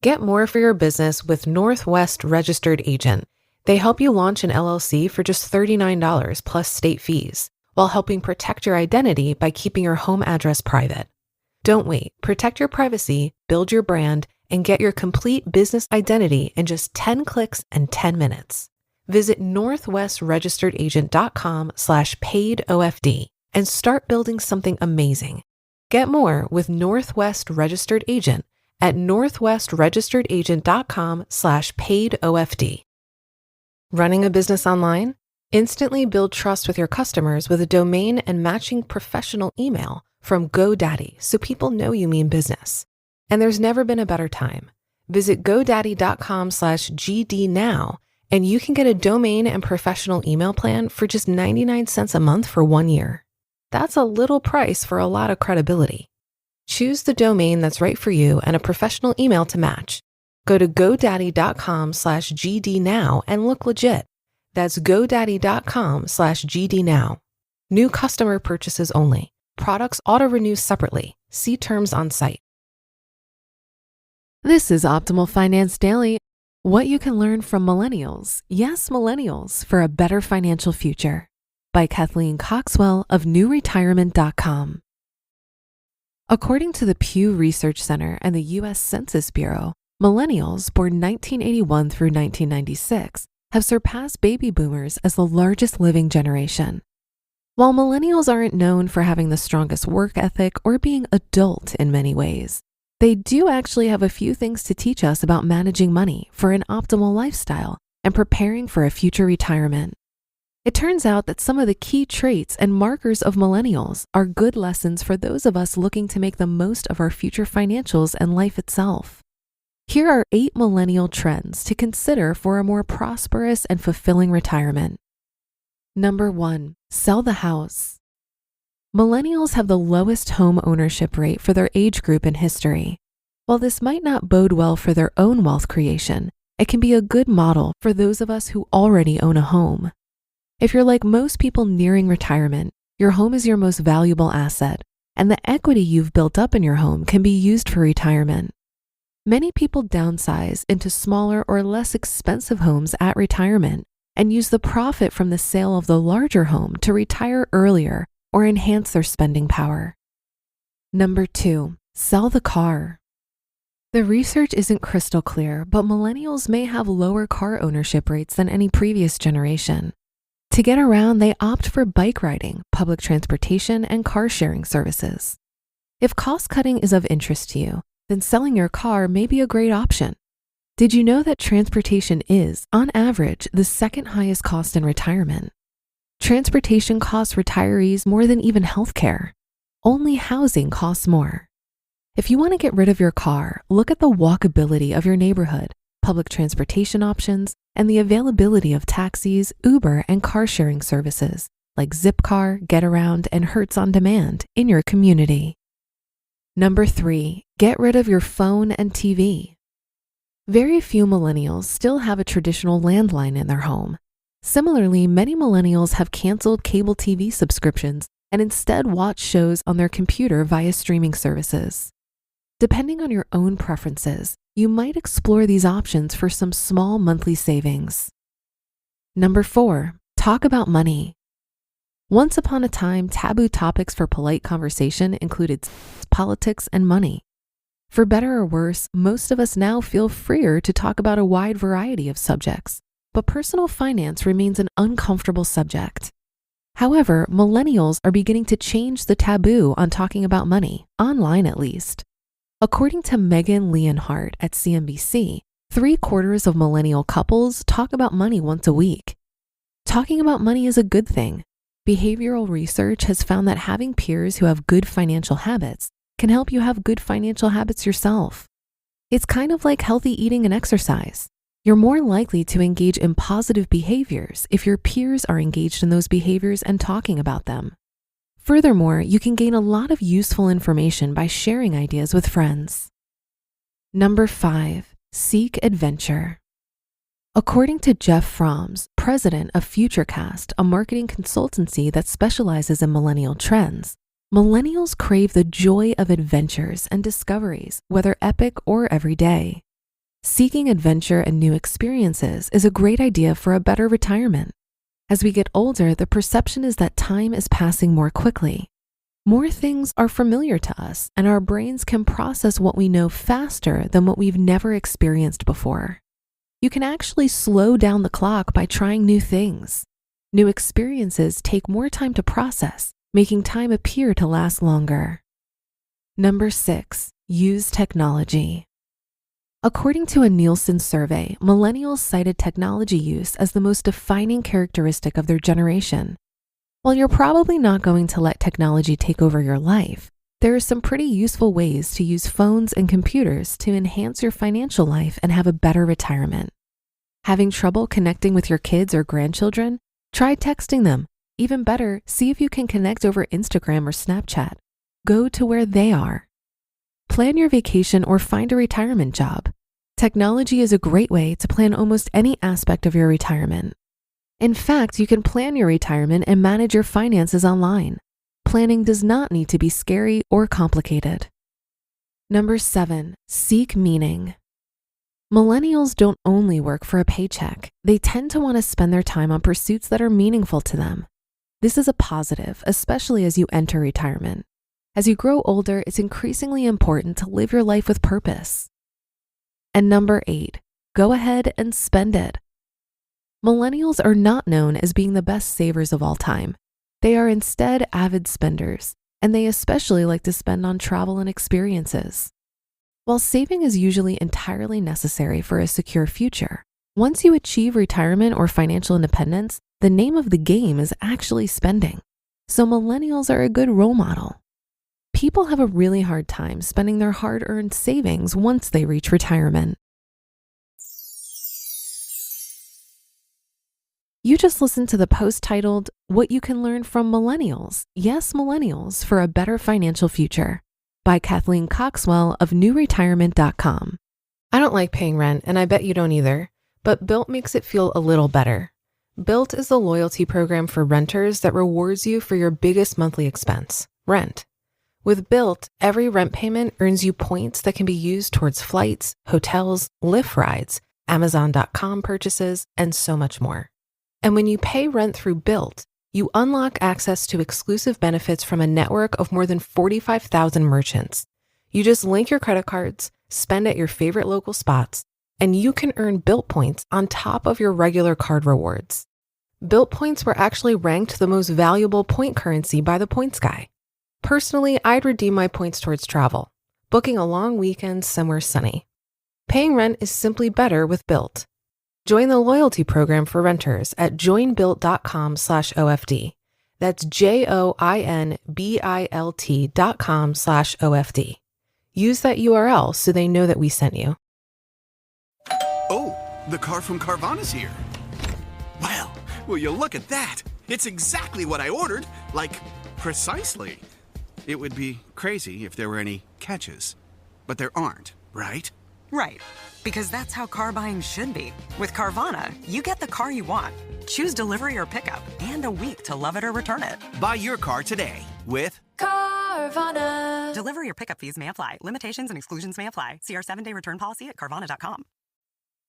Get more for your business with Northwest Registered Agent. They help you launch an LLC for just $39 plus state fees, while helping protect your identity by keeping your home address private. Don't wait. Protect your privacy, build your brand, and get your complete business identity in just 10 clicks and 10 minutes. Visit northwestregisteredagent.com/paidofd and start building something amazing. Get more with Northwest Registered Agent at northwestregisteredagent.com/paidofd. Running a business online? Instantly build trust with your customers with a domain and matching professional email from GoDaddy so people know you mean business. And there's never been a better time. Visit godaddy.com/GD now and you can get a domain and professional email plan for just 99 cents a month for 1 year. That's a little price for a lot of credibility. Choose the domain that's right for you and a professional email to match. Go to godaddy.com/GD now and look legit. That's godaddy.com/GD now. New customer purchases only. Products auto-renew separately. See terms on site. This is Optimal Finance Daily. What you can learn from millennials, yes, millennials, for a better financial future, by Kathleen Coxwell of newretirement.com. According to the Pew Research Center and the U.S. Census Bureau, millennials born 1981 through 1996 have surpassed baby boomers as the largest living generation. While millennials aren't known for having the strongest work ethic or being adult in many ways, they do actually have a few things to teach us about managing money for an optimal lifestyle and preparing for a future retirement. It turns out that some of the key traits and markers of millennials are good lessons for those of us looking to make the most of our future financials and life itself. Here are 8 millennial trends to consider for a more prosperous and fulfilling retirement. Number 1, sell the house. Millennials have the lowest home ownership rate for their age group in history. While this might not bode well for their own wealth creation, it can be a good model for those of us who already own a home. If you're like most people nearing retirement, your home is your most valuable asset, and the equity you've built up in your home can be used for retirement. Many people downsize into smaller or less expensive homes at retirement and use the profit from the sale of the larger home to retire earlier or enhance their spending power. Number 2, sell the car. The research isn't crystal clear, but millennials may have lower car ownership rates than any previous generation. To get around, they opt for bike riding, public transportation, and car sharing services. If cost cutting is of interest to you, then selling your car may be a great option. Did you know that transportation is, on average, the second highest cost in retirement? Transportation costs retirees more than even healthcare. Only housing costs more. If you want to get rid of your car, look at the walkability of your neighborhood, public transportation options, and the availability of taxis, Uber, and car sharing services like Zipcar, Getaround, and Hertz On Demand in your community. Number 3, get rid of your phone and TV. Very few millennials still have a traditional landline in their home. Similarly, many millennials have canceled cable TV subscriptions and instead watch shows on their computer via streaming services. Depending on your own preferences, you might explore these options for some small monthly savings. Number 4, talk about money. Once upon a time, taboo topics for polite conversation included politics and money. For better or worse, most of us now feel freer to talk about a wide variety of subjects, but personal finance remains an uncomfortable subject. However, millennials are beginning to change the taboo on talking about money, online at least. According to Megan Leonhardt at CNBC, 3/4 of millennial couples talk about money once a week. Talking about money is a good thing. Behavioral research has found that having peers who have good financial habits can help you have good financial habits yourself. It's kind of like healthy eating and exercise. You're more likely to engage in positive behaviors if your peers are engaged in those behaviors and talking about them. Furthermore, you can gain a lot of useful information by sharing ideas with friends. Number 5, seek adventure. According to Jeff Froms, president of Futurecast, a marketing consultancy that specializes in millennial trends, millennials crave the joy of adventures and discoveries, whether epic or everyday. Seeking adventure and new experiences is a great idea for a better retirement. As we get older, the perception is that time is passing more quickly. More things are familiar to us, and our brains can process what we know faster than what we've never experienced before. You can actually slow down the clock by trying new things. New experiences take more time to process, making time appear to last longer. Number 6, use technology. According to a Nielsen survey, millennials cited technology use as the most defining characteristic of their generation. While you're probably not going to let technology take over your life, there are some pretty useful ways to use phones and computers to enhance your financial life and have a better retirement. Having trouble connecting with your kids or grandchildren? Try texting them. Even better, see if you can connect over Instagram or Snapchat. Go to where they are. Plan your vacation or find a retirement job. Technology is a great way to plan almost any aspect of your retirement. In fact, you can plan your retirement and manage your finances online. Planning does not need to be scary or complicated. Number 7, seek meaning. Millennials don't only work for a paycheck. They tend to want to spend their time on pursuits that are meaningful to them. This is a positive, especially as you enter retirement. As you grow older, it's increasingly important to live your life with purpose. And number 8, go ahead and spend it. Millennials are not known as being the best savers of all time. They are instead avid spenders, and they especially like to spend on travel and experiences. While saving is usually entirely necessary for a secure future, once you achieve retirement or financial independence, the name of the game is actually spending. So millennials are a good role model. People have a really hard time spending their hard-earned savings once they reach retirement. You just listened to the post titled, What You Can Learn from Millennials, Yes, Millennials, for a Better Financial Future, by Kathleen Coxwell of newretirement.com. I don't like paying rent, and I bet you don't either, but Built makes it feel a little better. Built is the loyalty program for renters that rewards you for your biggest monthly expense, rent. With Built, every rent payment earns you points that can be used towards flights, hotels, Lyft rides, Amazon.com purchases, and so much more. And when you pay rent through Built, you unlock access to exclusive benefits from a network of more than 45,000 merchants. You just link your credit cards, spend at your favorite local spots, and you can earn Built points on top of your regular card rewards. Built points were actually ranked the most valuable point currency by the Points Guy. Personally, I'd redeem my points towards travel, booking a long weekend somewhere sunny. Paying rent is simply better with Built. Join the loyalty program for renters at joinbuilt.com/OFD. That's JOINBILT.com/OFD. Use that URL so they know that we sent you. Oh, the car from Carvana's here. Well, will you look at that? It's exactly what I ordered, like precisely. It would be crazy if there were any catches, but there aren't, right? Right, because that's how car buying should be. With Carvana, you get the car you want. Choose delivery or pickup, and a week to love it or return it. Buy your car today with Carvana. Delivery or pickup fees may apply. Limitations and exclusions may apply. See our 7-day return policy at Carvana.com.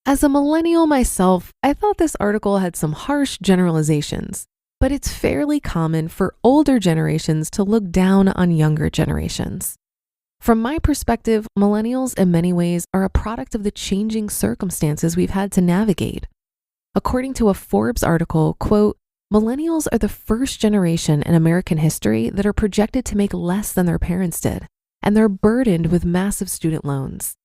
As a millennial myself, I thought this article had some harsh generalizations, but it's fairly common for older generations to look down on younger generations. From my perspective, millennials in many ways are a product of the changing circumstances we've had to navigate. According to a Forbes article, quote, millennials are the first generation in American history that are projected to make less than their parents did, and they're burdened with massive student loans.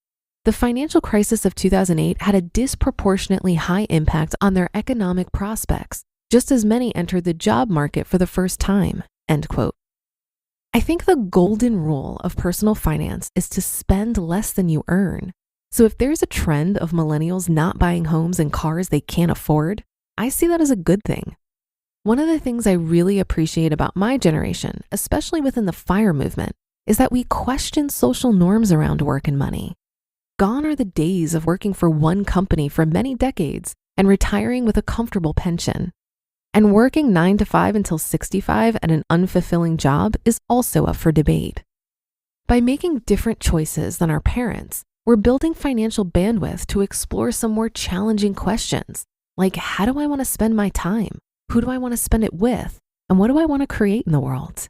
The financial crisis of 2008 had a disproportionately high impact on their economic prospects, just as many entered the job market for the first time, end quote. I think the golden rule of personal finance is to spend less than you earn. So if there's a trend of millennials not buying homes and cars they can't afford, I see that as a good thing. One of the things I really appreciate about my generation, especially within the F.I.R.E movement, is that we question social norms around work and money. Gone are the days of working for one company for many decades and retiring with a comfortable pension. And working 9 to 5 until 65 at an unfulfilling job is also up for debate. By making different choices than our parents, we're building financial bandwidth to explore some more challenging questions, like how do I want to spend my time? Who do I want to spend it with? And what do I want to create in the world?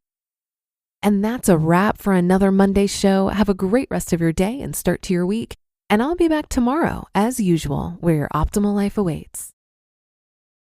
And that's a wrap for another Monday show. Have a great rest of your day and start to your week. And I'll be back tomorrow, as usual, where your optimal life awaits.